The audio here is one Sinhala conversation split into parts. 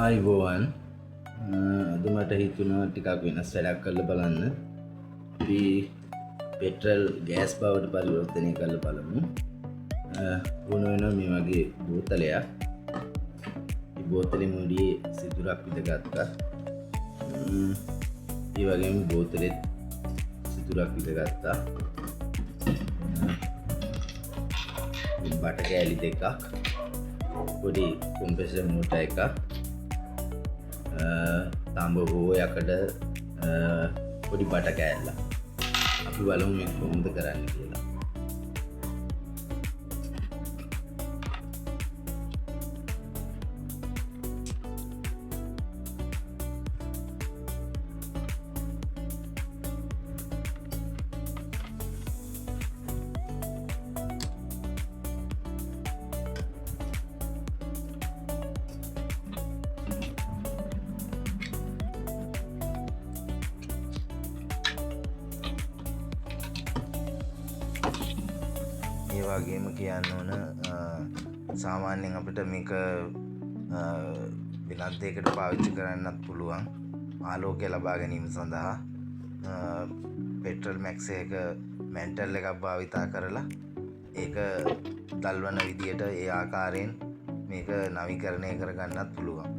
ආයිබෝවන් අද මට හිතුණා ටිකක් වෙනස් වැඩක් කරලා බලන්න. අපි පෙට්‍රල් ගෑස් බවට පරිවර්තනය කරලා බලමු. ඕන වෙනවා මේ වගේ බෝතලයක්. මේ බෝතලේ මුඩියේ සිදුරක් විදගත්තා. ඒ වගේම බෝතලෙත් සිදුරක් විදගත්තා. බට කෑලි දෙකක්, පොඩි කොම්ප්‍රෙසර් මෝටර් එකක්, තාඹ හෝයකට පොඩි බට කෑල්ල. අපි බලමු මේක කොහොමද කරන්න කියලා. ඒ වගේම කියන්න ඕන සාමාන්‍යයෙන් අපිට මේක වෙනත් දෙයකට පාවිච්චි කරන්නත් පුළුවන්. ආලෝකය ලබා ගැනීම සඳහා පෙට්‍රල් මැක්ස් එක මැන්ටල් එකක් භාවිතා කරලා ඒක දල්වන විදියට ඒ ආකාරයෙන් මේක නවීකරණය කරගන්නත් පුළුවන්.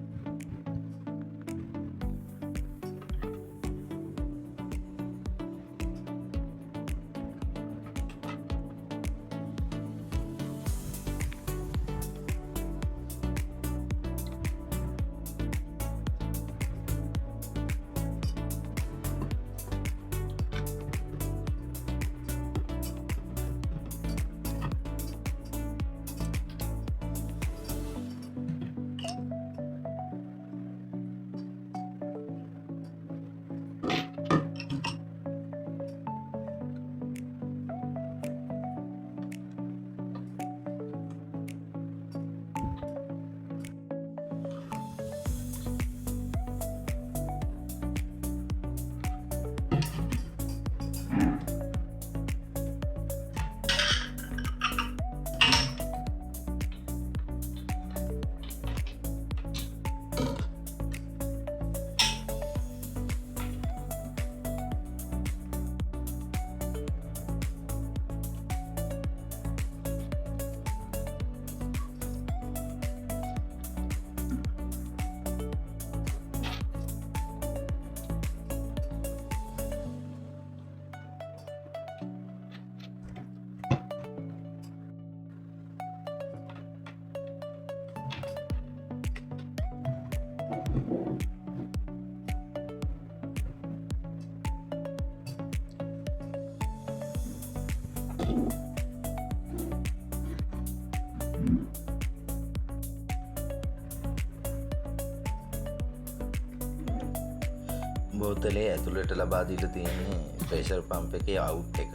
බෝතලේ ඇතුළට ලබා දීලා තියෙන්නේ ප්‍රෙෂර් පම්ප් එකේ අවුට් එක.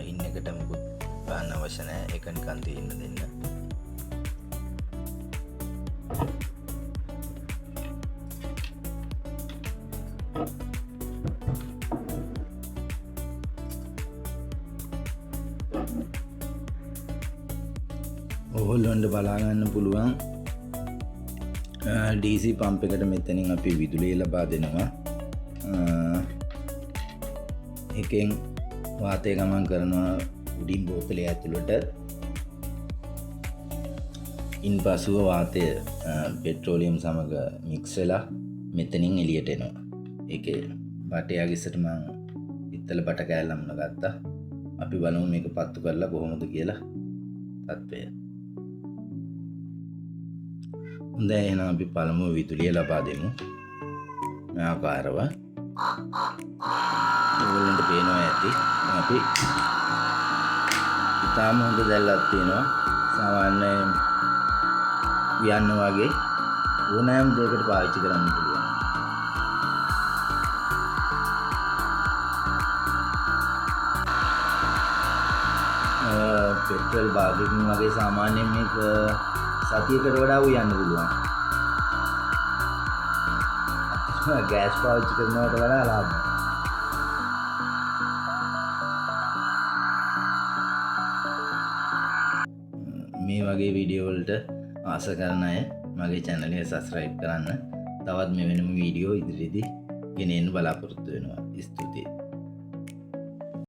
ඉන් එකට මුකුත් ගන්න අවශ්‍ය නැහැ. ඒක නිකන් තියෙන්න දෙන්න. ඕගොල්ලන්ට බලා ගන්න පුළුවන් DC පම්ප් එකට මෙතනින් අපි විදුලිය ලබා දෙනවා. එකෙන් වාතය ගමන් කරනවා උඩින් බෝතලය ඇතුළට. ඉන් පසුව වාතය පෙට්‍රෝලියම් සමග මික්ස් වෙලා මෙතනින් එළියට එනවා. ඒකේ බටයක් ඉස්සර මම පිත්තල බට කෑල්ලම ගත්තා. අපි බලමු මේක පත්තු කරලා කොහොමද කියලා තත්ත්වය. හොඳයි, එහෙනම් අපි පළමුව විදුලිය ලබා දෙමු. මේ ආකාරව ඔයගොල්ලන්ට පේනවා ඇති. අපි ඉතාම හොඳ දැල්ලක් තියෙනවා. සාමාන්‍යයෙන් වියන්න වගේ ඕනෑම දෙයකට පාවිච්චි කරන්න පුළුවන්. පෙට්‍රල් භාගයකින් වගේ සාමාන්‍යයෙන් මේක සතියකට වඩා උයන්න පුළුවන්. ගෑස් පාවිච්චි කරනවට වඩා ලාභයි. මේ වගේ වීඩියෝ වලට ආස කරන අය මගේ channel එක subscribe කරන්න. තවත් මෙවැනිම වීඩියෝ ඉදිරියේදී ගෙනෙන්න බලාපොරොත්තු වෙනවා. ස්තුතියි.